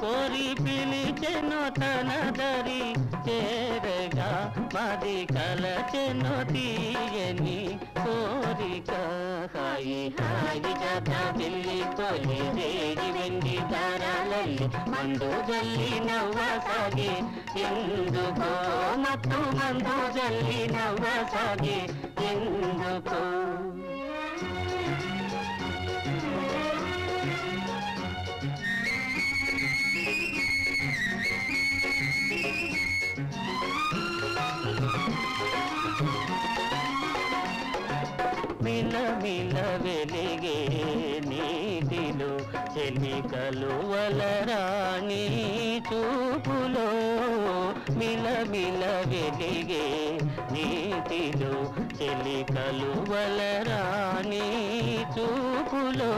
కోరి పిలిచెను తన దరి చేరగా మది కలచెను తీయని కోరిక హాయి హాయి జత పిల్లి తొలి రేగి వెండి తారాలల్లి మందు జల్లి నవ్వసాగి ఎందుకో మత్తు మందు జల్లి నవ్వసాగి ఎందుకో మిల మిల వెలిగే నీటిలో చెలికలు వలరాణి చూపులో మిల మిల వెలిగే నీటిలో చెలికలు వలరాణి చూపులో